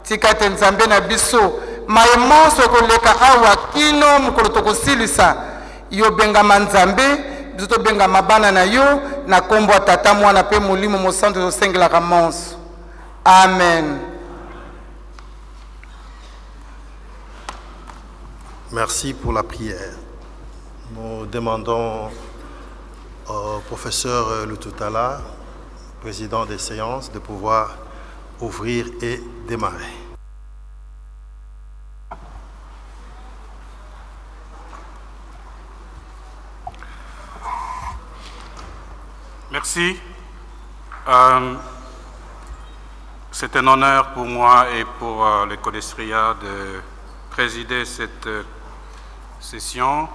tika te nzambe na biso mayemonso koleka awa kino mokolo tokosilisa yo bengama nzambe biso tobengama bana na yo na kombo ya tata mwana mpe molimo mosantu tosengelaka monso. Amen. Merci pour la prière. Nous demandons au professeur Lututala, président des séances, de pouvoir ouvrir et démarrer. Merci. C'est un honneur pour moi et pour le Codestria de présider cette session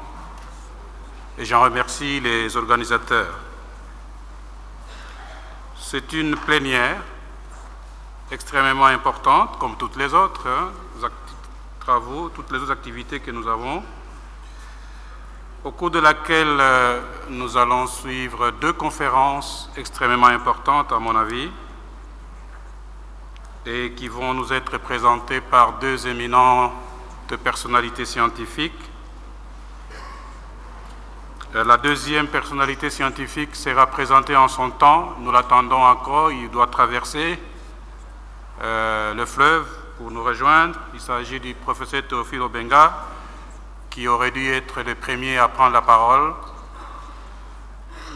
et j'en remercie les organisateurs. C'est une plénière extrêmement importante, comme toutes les autres travaux, toutes les autres activités que nous avons, au cours de laquelle nous allons suivre deux conférences extrêmement importantes, à mon avis, et qui vont nous être présentées par deux éminentes personnalités scientifiques. La deuxième personnalité scientifique sera présentée en son temps. Nous l'attendons encore. Il doit traverser le fleuve pour nous rejoindre. Il s'agit du professeur Théophile Obenga, qui aurait dû être le premier à prendre la parole.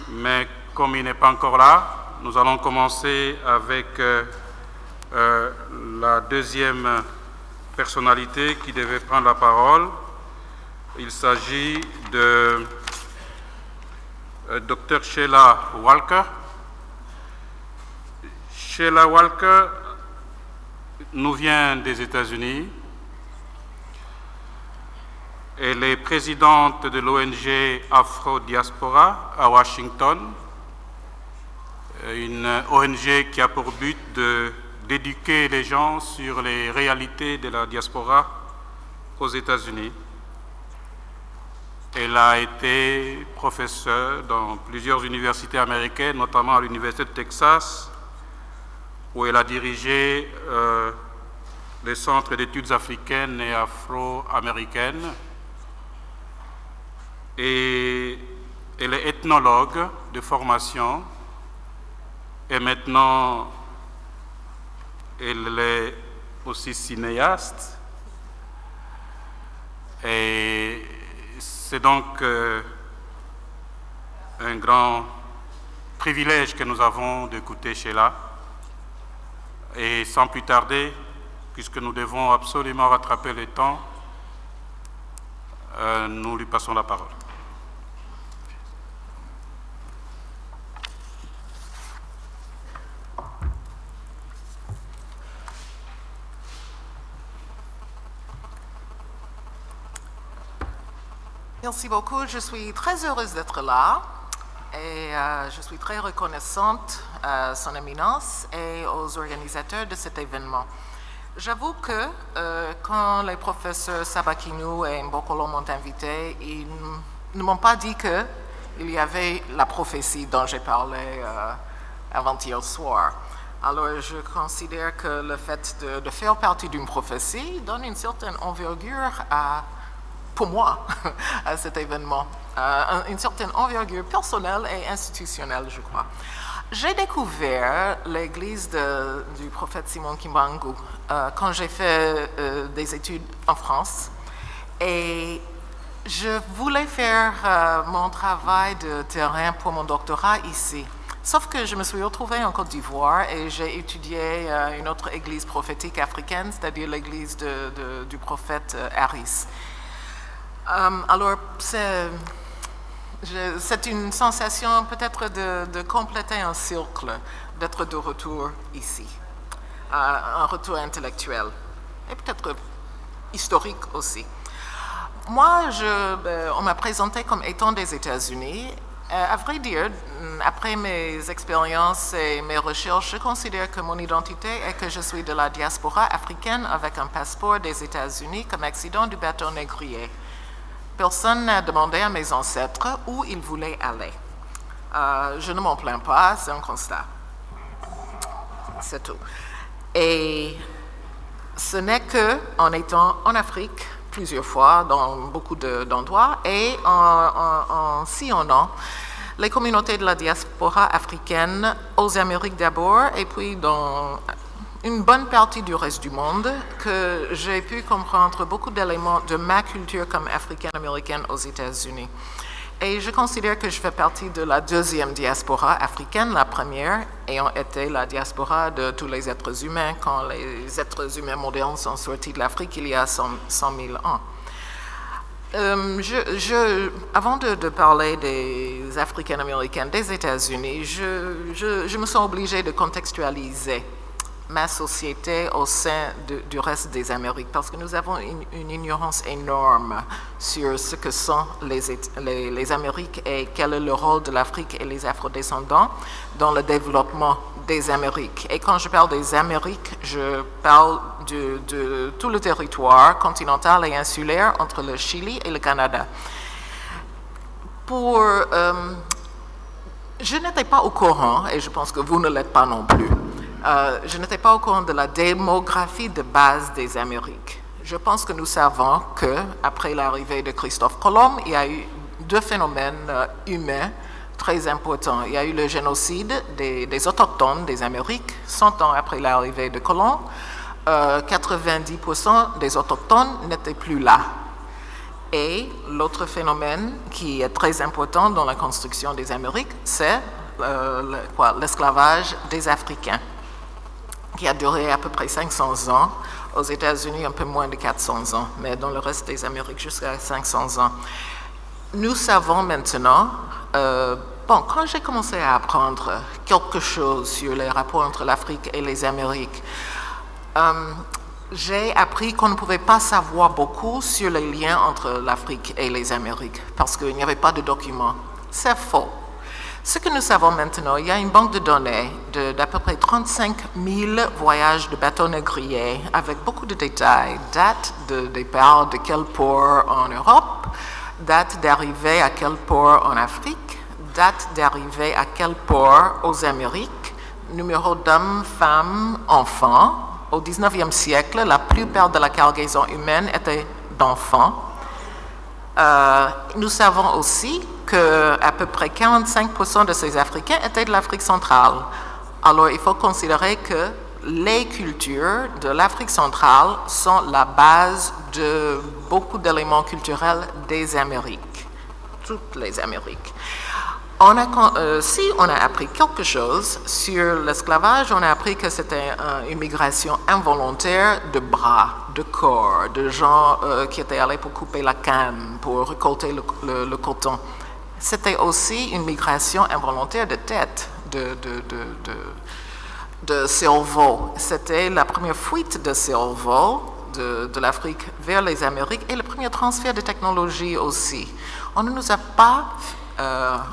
Mais comme il n'est pas encore là, nous allons commencer avec la deuxième personnalité qui devait prendre la parole. Il s'agit de Dr. Sheila Walker. Sheila Walker nous vient des États-Unis. Elle est présidente de l'ONG Afro-Diaspora à Washington, une ONG qui a pour but d'éduquer les gens sur les réalités de la diaspora aux États-Unis. Elle a été professeure dans plusieurs universités américaines, notamment à l'Université de Texas, où elle a dirigé le Centre d'études africaines et afro-américaines. Et elle est ethnologue de formation et maintenant elle est aussi cinéaste. Et c'est donc un grand privilège que nous avons d'écouter Sheila. Et sans plus tarder, puisque nous devons absolument rattraper le temps, nous lui passons la parole. Merci beaucoup. Je suis très heureuse d'être là et je suis très reconnaissante à son éminence et aux organisateurs de cet événement. J'avoue que quand les professeurs Sabakinou et Mbokolo m'ont invité, ils ne m'ont pas dit qu'il y avait la prophétie dont j'ai parlé avant-hier soir. Alors je considère que le fait de faire partie d'une prophétie donne une certaine envergure pour moi, à cet événement, une certaine envergure personnelle et institutionnelle, je crois. J'ai découvert l'église du prophète Simon Kimbangu quand j'ai fait des études en France et je voulais faire mon travail de terrain pour mon doctorat ici. Sauf que je me suis retrouvée en Côte d'Ivoire et j'ai étudié une autre église prophétique africaine, c'est-à-dire l'église du prophète Harris. Alors, c'est une sensation peut-être de compléter un cercle, d'être de retour ici, un retour intellectuel et peut-être historique aussi. Moi, on m'a présenté comme étant des États-Unis. À vrai dire, après mes expériences et mes recherches, je considère que mon identité est que je suis de la diaspora africaine avec un passeport des États-Unis comme accident du bateau négrier. Personne n'a demandé à mes ancêtres où ils voulaient aller. Je ne m'en plains pas, c'est un constat. C'est tout. Et Ce n'est qu'en étant en Afrique plusieurs fois, dans beaucoup d'endroits, et en sillonnant les communautés de la diaspora africaine aux Amériques d'abord, et puis dans une bonne partie du reste du monde, que j'ai pu comprendre beaucoup d'éléments de ma culture comme africaine-américaine aux États-Unis. Et je considère que je fais partie de la deuxième diaspora africaine, la première ayant été la diaspora de tous les êtres humains, quand les êtres humains modernes sont sortis de l'Afrique il y a 100 000 ans. Avant de parler des Africaines-Américaines des États-Unis, je me sens obligée de contextualiser ma société au sein du reste des Amériques, parce que nous avons une ignorance énorme sur ce que sont les Amériques et quel est le rôle de l'Afrique et les afrodescendants dans le développement des Amériques. Et quand je parle des Amériques, je parle de tout le territoire continental et insulaire entre le Chili et le Canada. Je n'étais pas au courant, et je pense que vous ne l'êtes pas non plus, je n'étais pas au courant de la démographie de base des Amériques. Je pense que nous savons qu'après l'arrivée de Christophe Colomb, il y a eu deux phénomènes humains très importants. Il y a eu le génocide des autochtones des Amériques, 100 ans après l'arrivée de Colomb. 90% des autochtones n'étaient plus là. Et l'autre phénomène qui est très important dans la construction des Amériques, c'est l'esclavage des Africains, qui a duré à peu près 500 ans, aux États-Unis un peu moins de 400 ans, mais dans le reste des Amériques jusqu'à 500 ans. Nous savons maintenant, quand j'ai commencé à apprendre quelque chose sur les rapports entre l'Afrique et les Amériques, j'ai appris qu'on ne pouvait pas savoir beaucoup sur les liens entre l'Afrique et les Amériques, parce qu'il n'y avait pas de documents. C'est faux. Ce que nous savons maintenant, il y a une banque de données d'à peu près 35 000 voyages de bateaux négriers avec beaucoup de détails, date de départ de quel port en Europe, date d'arrivée à quel port en Afrique, date d'arrivée à quel port aux Amériques, numéro d'hommes, femmes, enfants. Au 19e siècle, la plupart de la cargaison humaine était d'enfants. Nous savons aussi qu'à peu près 45% de ces Africains étaient de l'Afrique centrale. Alors, il faut considérer que les cultures de l'Afrique centrale sont la base de beaucoup d'éléments culturels des Amériques, toutes les Amériques. Si on a appris quelque chose sur l'esclavage, on a appris que c'était une migration involontaire de bras, de corps, de gens qui étaient allés pour couper la canne, pour récolter le coton. C'était aussi une migration involontaire de tête, de cerveau. C'était la première fuite de cerveau de l'Afrique vers les Amériques et le premier transfert de technologie aussi. On ne nous a pas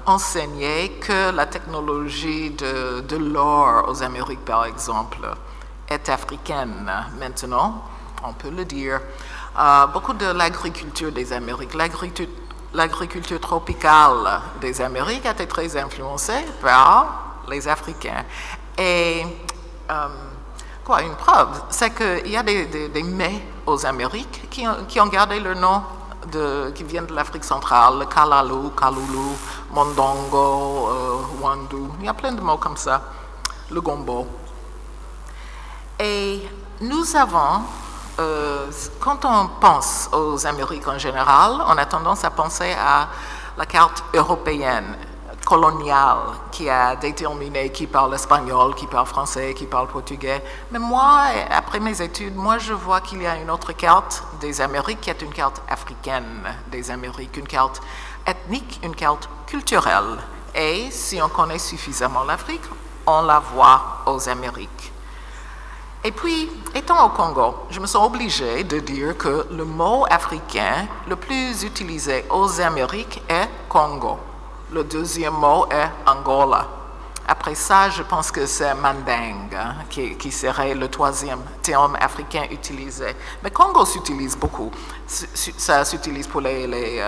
enseigné que la technologie de l'or aux Amériques, par exemple, est africaine. Maintenant, on peut le dire. Beaucoup de l'agriculture des Amériques, l'agriculture tropicale des Amériques a été très influencée par les Africains. Et une preuve, c'est qu'il y a des mets aux Amériques qui ont gardé leur nom qui viennent de l'Afrique centrale, le Kalalu, Kalulu, Mondongo, Wandu, il y a plein de mots comme ça, le gombo. Et nous avons, quand on pense aux Amériques en général, on a tendance à penser à la carte européenne, coloniale, qui a déterminé qui parle espagnol, qui parle français, qui parle portugais. Mais moi, après mes études, je vois qu'il y a une autre carte des Amériques qui est une carte africaine des Amériques, une carte ethnique, une carte culturelle. Et si on connaît suffisamment l'Afrique, on la voit aux Amériques. Et puis, étant au Congo, je me sens obligée de dire que le mot africain le plus utilisé aux Amériques est Congo. Le deuxième mot est Angola. Après ça, je pense que c'est Manding, qui serait le troisième terme africain utilisé. Mais Congo s'utilise beaucoup. Ça s'utilise pour les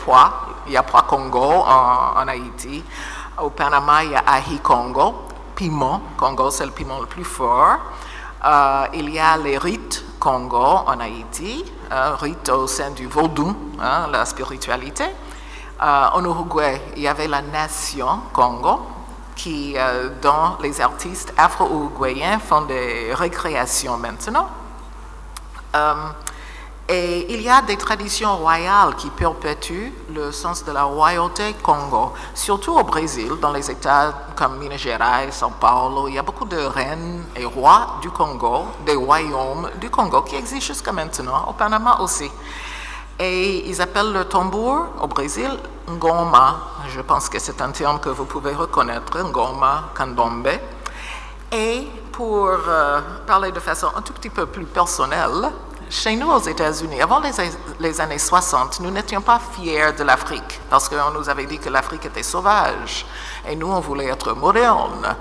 pois. Il y a pois Congo en Haïti. Au Panama, il y a ají Congo. Piment. Congo, c'est le piment le plus fort. Il y a les rites Congo en Haïti, rite au sein du vaudou, la spiritualité. En Uruguay, il y avait la nation Congo, qui, dont les artistes afro-uruguayens font des récréations maintenant. Et il y a des traditions royales qui perpétuent le sens de la royauté Congo, surtout au Brésil, dans les États comme Minas Gerais, São Paulo. Il y a beaucoup de reines et rois du Congo, des royaumes du Congo qui existent jusqu'à maintenant, au Panama aussi. Et ils appellent le tambour au Brésil ngoma. Je pense que c'est un terme que vous pouvez reconnaître, ngoma, candombe. Et pour parler de façon un tout petit peu plus personnelle, chez nous aux États-Unis, avant les années 60, nous n'étions pas fiers de l'Afrique parce qu'on nous avait dit que l'Afrique était sauvage et nous, on voulait être moderne.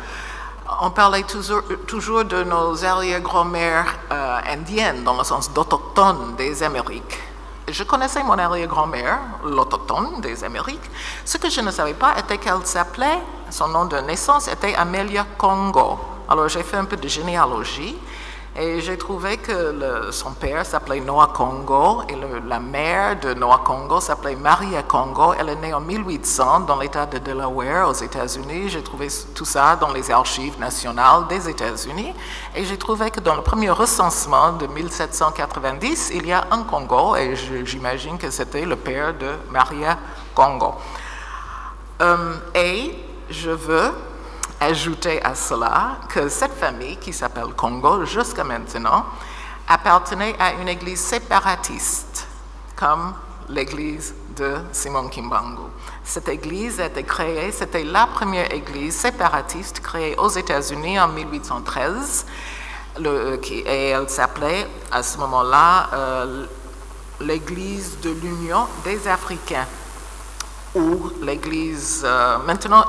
On parlait toujours de nos arrière-grand-mères indiennes dans le sens d'autochtones des Amériques. Je connaissais mon arrière-grand-mère, l'autochtone des Amériques. Ce que je ne savais pas était qu'elle s'appelait, son nom de naissance était Amelia Congo. Alors j'ai fait un peu de généalogie. Et j'ai trouvé que son père s'appelait Noah Congo et la mère de Noah Congo s'appelait Maria Congo. Elle est née en 1800 dans l'État de Delaware aux États-Unis. J'ai trouvé tout ça dans les archives nationales des États-Unis. Et j'ai trouvé que dans le premier recensement de 1790, il y a un Congo et j'imagine que c'était le père de Maria Congo. Et je veux ajouter à cela que cette famille, qui s'appelle Congo jusqu'à maintenant, appartenait à une église séparatiste, comme l'église de Simon Kimbangu. Cette église a été créée, c'était la première église séparatiste créée aux États-Unis en 1813, et elle s'appelait à ce moment-là l'église de l'Union des Africains. Ou l'église, maintenant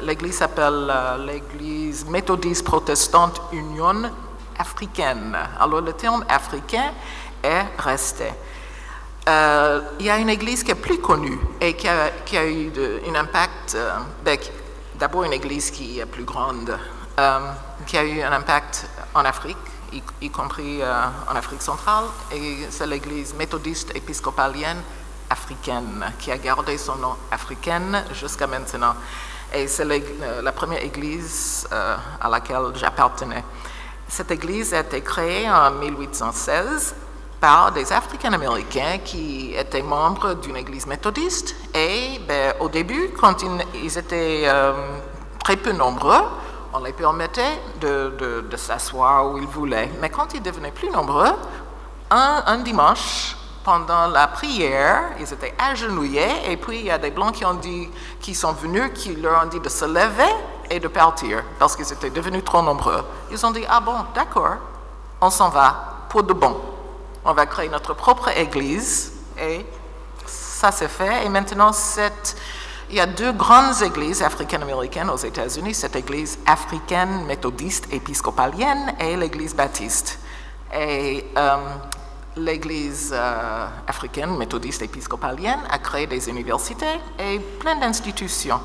l'église s'appelle l'église méthodiste protestante Union africaine. Alors le terme africain est resté. Il y a une église qui est plus connue et qui a eu un impact, d'abord une église qui est plus grande, qui a eu un impact en Afrique, y compris en Afrique centrale, et c'est l'église méthodiste épiscopalienne africaine, qui a gardé son nom africaine jusqu'à maintenant. Et c'est la première église à laquelle j'appartenais. Cette église a été créée en 1816 par des Africains-Américains qui étaient membres d'une église méthodiste. Et au début, quand ils étaient très peu nombreux, on les permettait de s'asseoir où ils voulaient. Mais quand ils devenaient plus nombreux, un dimanche, pendant la prière, ils étaient agenouillés et puis il y a des Blancs qui sont venus, qui leur ont dit de se lever et de partir parce qu'ils étaient devenus trop nombreux. Ils ont dit, ah bon, d'accord, on s'en va pour de bon. On va créer notre propre église et ça s'est fait. Et maintenant, il y a deux grandes églises africaines-américaines aux États-Unis, cette église africaine méthodiste épiscopalienne et l'église baptiste. Et l'église africaine méthodiste épiscopalienne a créé des universités et plein d'institutions.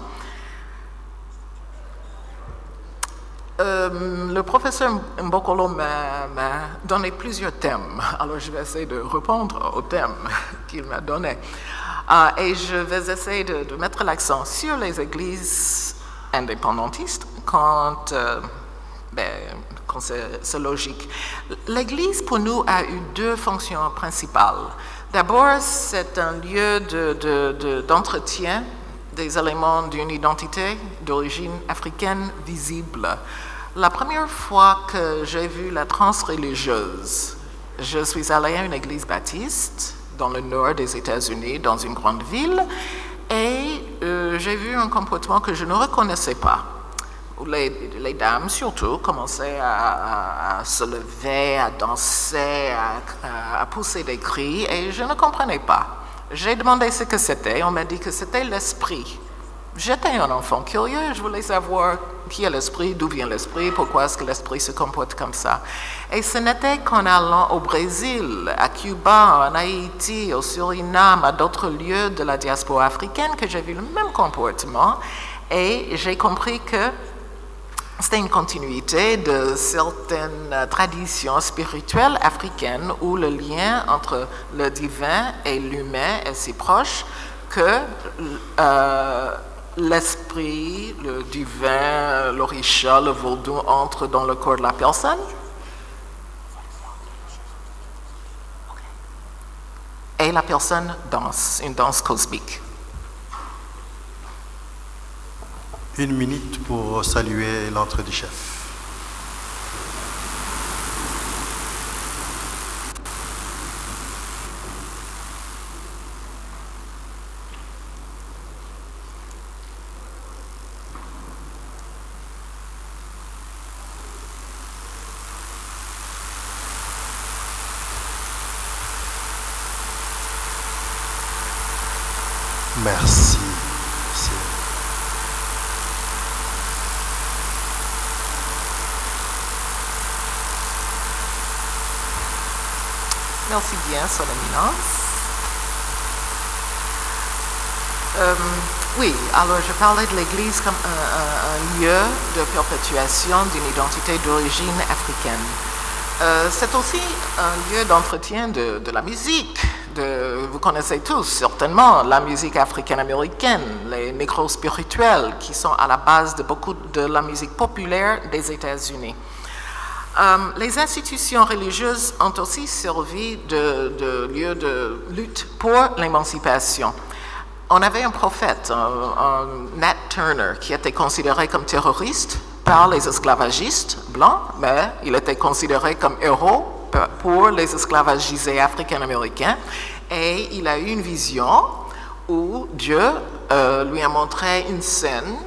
Le professeur Mbokolo m'a donné plusieurs thèmes, alors je vais essayer de répondre aux thèmes qu'il m'a donnés. Et je vais essayer de mettre l'accent sur les églises indépendantistes quand c'est logique. L'Église, pour nous, a eu deux fonctions principales. D'abord, c'est un lieu d'entretien des éléments d'une identité d'origine africaine visible. La première fois que j'ai vu la transreligieuse, je suis allée à une église baptiste dans le nord des États-Unis, dans une grande ville, et j'ai vu un comportement que je ne reconnaissais pas. Les dames, surtout, commençaient à se lever, à danser, à pousser des cris, et je ne comprenais pas. J'ai demandé ce que c'était, on m'a dit que c'était l'esprit. J'étais un enfant curieux, je voulais savoir qui est l'esprit, d'où vient l'esprit, pourquoi est-ce que l'esprit se comporte comme ça. Et ce n'était qu'en allant au Brésil, à Cuba, en Haïti, au Suriname, à d'autres lieux de la diaspora africaine que j'ai vu le même comportement, et j'ai compris que c'était une continuité de certaines traditions spirituelles africaines où le lien entre le divin et l'humain est si proche que l'esprit, le divin, l'orisha, le vaudou entrent dans le corps de la personne. Et la personne danse, une danse cosmique. 1 minute pour saluer l'entrée du chef. Merci. Merci bien, Son Éminence. Oui, alors je parlais de l'Église comme un lieu de perpétuation d'une identité d'origine africaine. C'est aussi un lieu d'entretien de la musique. Vous connaissez tous certainement la musique africaine-américaine, les micro-spirituels qui sont à la base de beaucoup de la musique populaire des États-Unis. Les institutions religieuses ont aussi servi de lieu de lutte pour l'émancipation. On avait un prophète, Nat Turner, qui était considéré comme terroriste par les esclavagistes blancs, mais il était considéré comme héros pour les esclavagisés africains-américains. Et il a eu une vision où Dieu lui a montré une scène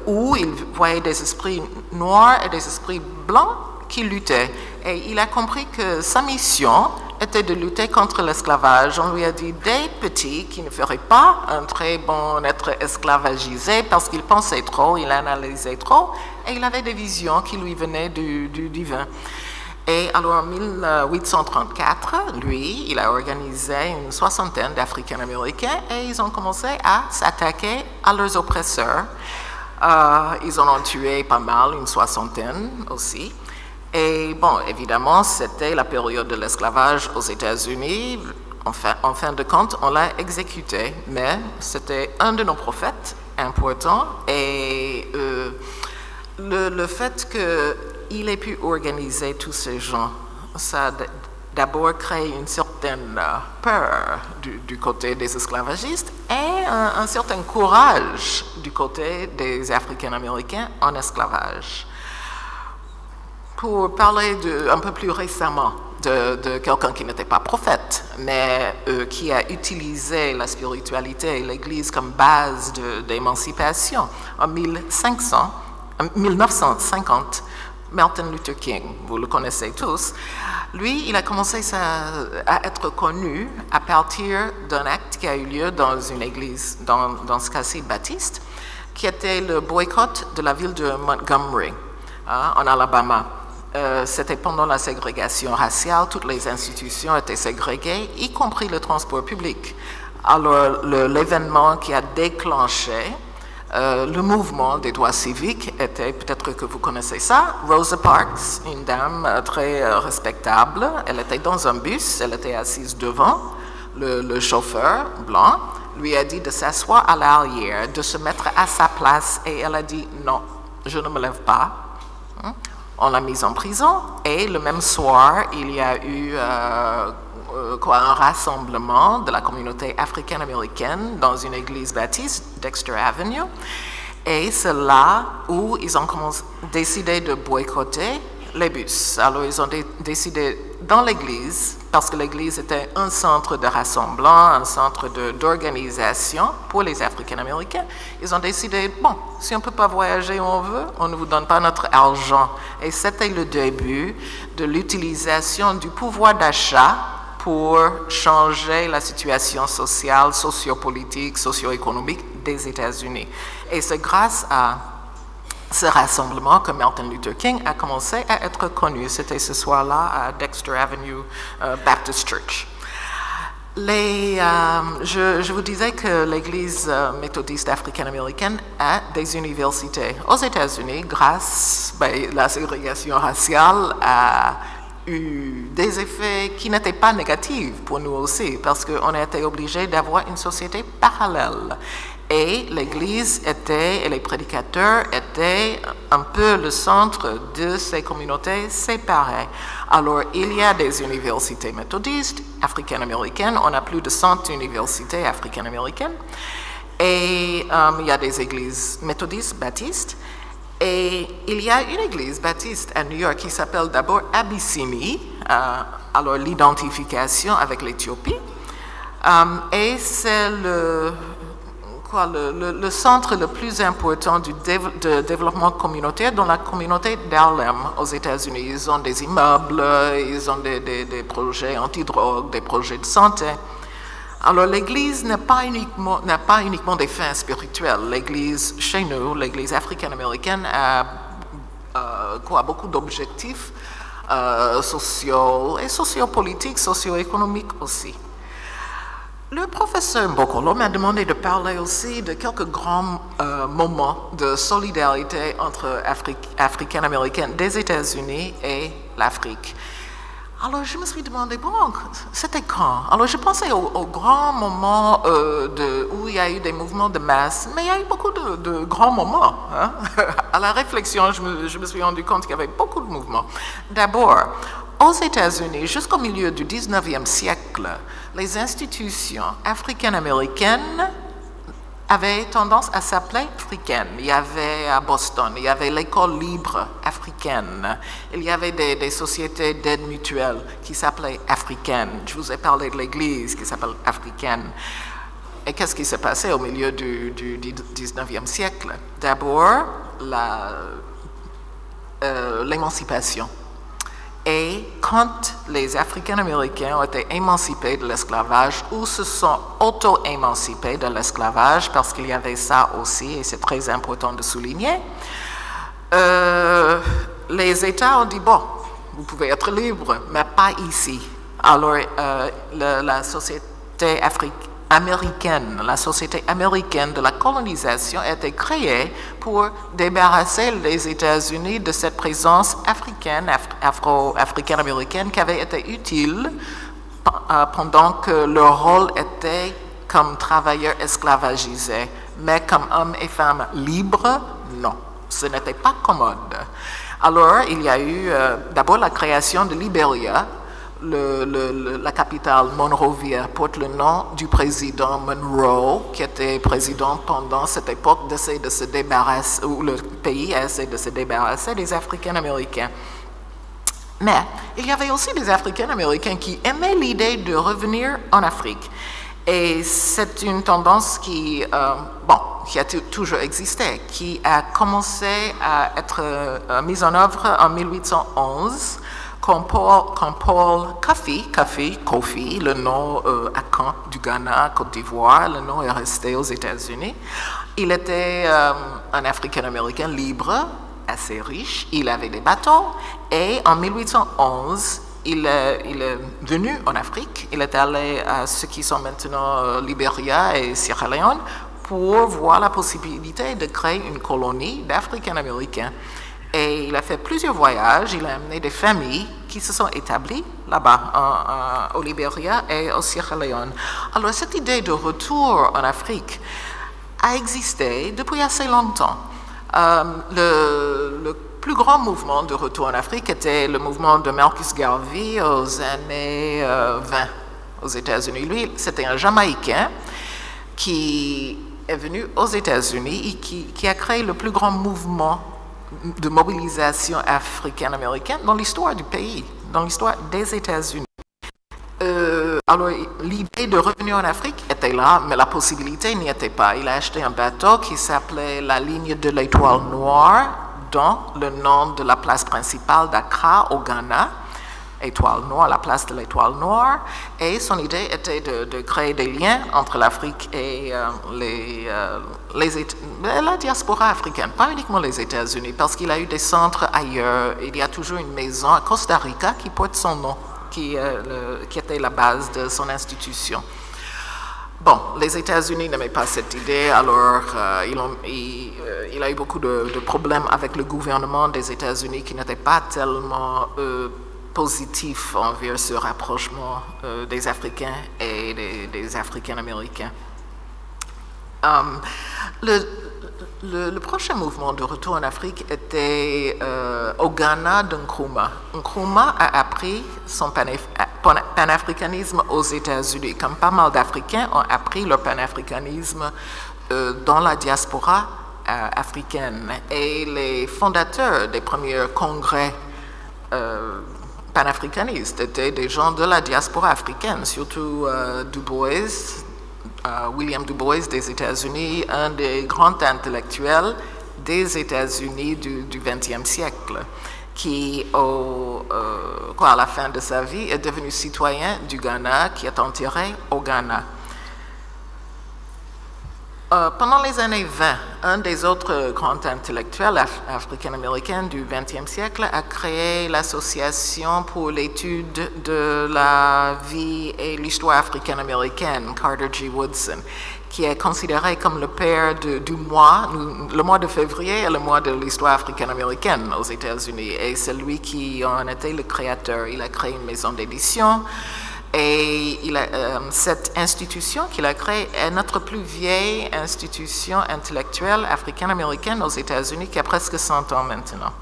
où il voyait des esprits noirs et des esprits blancs qui luttaient. Et il a compris que sa mission était de lutter contre l'esclavage. On lui a dit dès petit qu'il ne ferait pas un très bon être esclavagisé parce qu'il pensait trop, il analysait trop, et il avait des visions qui lui venaient du divin. Et alors en 1834, lui, il a organisé une soixantaine d'Africains-Américains et ils ont commencé à s'attaquer à leurs oppresseurs. Ils en ont tué pas mal, une soixantaine aussi. Et bon, évidemment, c'était la période de l'esclavage aux États-Unis. En fin de compte, on l'a exécuté, mais c'était un de nos prophètes importants. Et le fait qu'il ait pu organiser tous ces gens, ça a d'abord créé une certaine peur du côté des esclavagistes et un certain courage du côté des Africains-Américains en esclavage. Pour parler un peu plus récemment de quelqu'un qui n'était pas prophète, mais qui a utilisé la spiritualité et l'Église comme base d'émancipation, en 1950, Martin Luther King, vous le connaissez tous, lui, il a commencé à être connu à partir d'un acte qui a eu lieu dans une église, dans ce cas-ci baptiste, qui était le boycott de la ville de Montgomery, en Alabama. C'était pendant la ségrégation raciale, toutes les institutions étaient ségrégées, y compris le transport public. Alors, l'événement qui a déclenché le mouvement des droits civiques était, peut-être que vous connaissez ça, Rosa Parks, une dame très respectable. Elle était dans un bus, elle était assise devant. Le chauffeur blanc lui a dit de s'asseoir à l'arrière, de se mettre à sa place, et elle a dit non, je ne me lève pas. On l'a mise en prison et le même soir, il y a eu un rassemblement de la communauté africaine-américaine dans une église baptiste, Dexter Avenue. Et c'est là où ils ont décidé de boycotter les bus. Alors ils ont décidé dans l'église, parce que l'église était un centre de rassemblement, un centre d'organisation pour les Africains-Américains, ils ont décidé, bon, si on ne peut pas voyager où on veut, on ne vous donne pas notre argent. Et c'était le début de l'utilisation du pouvoir d'achat pour changer la situation sociale, sociopolitique, socio-économique des États-Unis. Et c'est grâce à ce rassemblement que Martin Luther King a commencé à être connu. C'était ce soir-là à Dexter Avenue Baptist Church. Je vous disais que l'Église méthodiste africaine-américaine a des universités. Aux États-Unis, grâce à la ségrégation raciale, a eu des effets qui n'étaient pas négatifs pour nous aussi, parce qu'on a été obligé d'avoir une société parallèle. Et l'Église et les prédicateurs étaient un peu le centre de ces communautés séparées. Alors, il y a des universités méthodistes africaines-américaines, on a plus de 100 universités africaines-américaines, et il y a des églises méthodistes, baptistes, et il y a une église baptiste à New York qui s'appelle d'abord Abyssinie, alors l'identification avec l'Éthiopie, et c'est le centre le plus important de développement communautaire dans la communauté d'Harlem aux États-Unis. Ils ont des immeubles, ils ont des projets anti-drogue, des projets de santé. Alors l'Église n'a pas uniquement des fins spirituelles. L'Église, chez nous, l'Église africaine-américaine a beaucoup d'objectifs sociaux et sociopolitiques, socio-économiques aussi. Le professeur Mbokolo m'a demandé de parler aussi de quelques grands moments de solidarité entre africaines-américaines des États-Unis et l'Afrique. Alors je me suis demandé, bon, c'était quand? Alors je pensais aux grands moments où il y a eu des mouvements de masse, mais il y a eu beaucoup de grands moments. Hein? À la réflexion, je me suis rendu compte qu'il y avait beaucoup de mouvements. D'abord, aux États-Unis, jusqu'au milieu du 19e siècle, les institutions africaines-américaines avaient tendance à s'appeler africaines. Il y avait à Boston, il y avait l'école libre africaine, il y avait des sociétés d'aide mutuelle qui s'appelaient africaines. Je vous ai parlé de l'église qui s'appelle africaine. Et qu'est-ce qui s'est passé au milieu du 19e siècle? D'abord, l'émancipation. Et quand les Africains-Américains ont été émancipés de l'esclavage ou se sont auto-émancipés de l'esclavage, parce qu'il y avait ça aussi, et c'est très important de souligner, les États ont dit, bon, vous pouvez être libre, mais pas ici. Alors, la société américaine, la société américaine de la colonisation a été créée pour débarrasser les États-Unis de cette présence africaine, africaine-américaine qui avait été utile pendant que leur rôle était comme travailleurs esclavagisés, mais comme hommes et femmes libres, non, ce n'était pas commode. Alors, il y a eu d'abord la création de Liberia. La capitale Monrovia porte le nom du président Monroe, qui était président pendant cette époque d'essayer de se débarrasser, où le pays a essayé de se débarrasser des Africains-Américains. Mais il y avait aussi des Africains-Américains qui aimaient l'idée de revenir en Afrique. Et c'est une tendance qui a toujours existé, qui a commencé à être mise en œuvre en 1811. Quand Paul Kofi, le nom Akan du Ghana, Côte d'Ivoire, le nom est resté aux États-Unis. Il était un Africain-Américain libre, assez riche, il avait des bateaux, et en 1811, il est venu en Afrique, il est allé à ce qui sont maintenant Libéria et Sierra Leone pour voir la possibilité de créer une colonie d'Africains-Américains. Et il a fait plusieurs voyages, il a amené des familles qui se sont établies là-bas, au Libéria et au Sierra Leone. Alors cette idée de retour en Afrique a existé depuis assez longtemps. Le plus grand mouvement de retour en Afrique était le mouvement de Marcus Garvey aux années 20 aux États-Unis. Lui, c'était un Jamaïcain qui est venu aux États-Unis et qui a créé le plus grand mouvement de mobilisation africaine-américaine dans l'histoire du pays, dans l'histoire des États-Unis. Alors, l'idée de revenir en Afrique était là, mais la possibilité n'y était pas. Il a acheté un bateau qui s'appelait la ligne de l'Étoile Noire, dont le nom de la place principale d'Accra au Ghana, Étoile Noire, la place de l'Étoile Noire, et son idée était de créer des liens entre l'Afrique et la diaspora africaine, pas uniquement les États-Unis, parce qu'il a eu des centres ailleurs. Il y a toujours une maison à Costa Rica qui porte son nom. qui était la base de son institution. Bon, les États-Unis n'aimaient pas cette idée, alors il a eu beaucoup de problèmes avec le gouvernement des États-Unis qui n'était pas tellement positif envers ce rapprochement des Africains et des Africains-Américains. Le prochain mouvement de retour en Afrique était au Ghana de Nkrumah. Nkrumah a appris son panafricanisme aux États-Unis, comme pas mal d'Africains ont appris leur panafricanisme dans la diaspora africaine. Et les fondateurs des premiers congrès panafricanistes étaient des gens de la diaspora africaine, surtout Du Bois, William Du Bois des États-Unis, un des grands intellectuels des États-Unis du XXe siècle, qui, à la fin de sa vie, est devenu citoyen du Ghana, qui est enterré au Ghana. Pendant les années 20, un des autres grands intellectuels africains-américains du XXe siècle a créé l'Association pour l'étude de la vie et l'histoire africaine-américaine, Carter G. Woodson, qui est considéré comme le père du mois. Le mois de février est le mois de l'histoire africaine-américaine aux États-Unis, et c'est lui qui en était le créateur. Il a créé une maison d'édition. Et cette institution qu'il a créée est notre plus vieille institution intellectuelle africaine-américaine aux États-Unis, qui a presque 100 ans maintenant.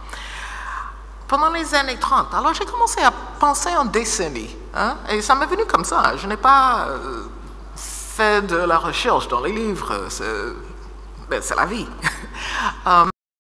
Pendant les années 30, alors j'ai commencé à penser en décennies, hein, et ça m'est venu comme ça. Je n'ai pas fait de la recherche dans les livres, c'est la vie.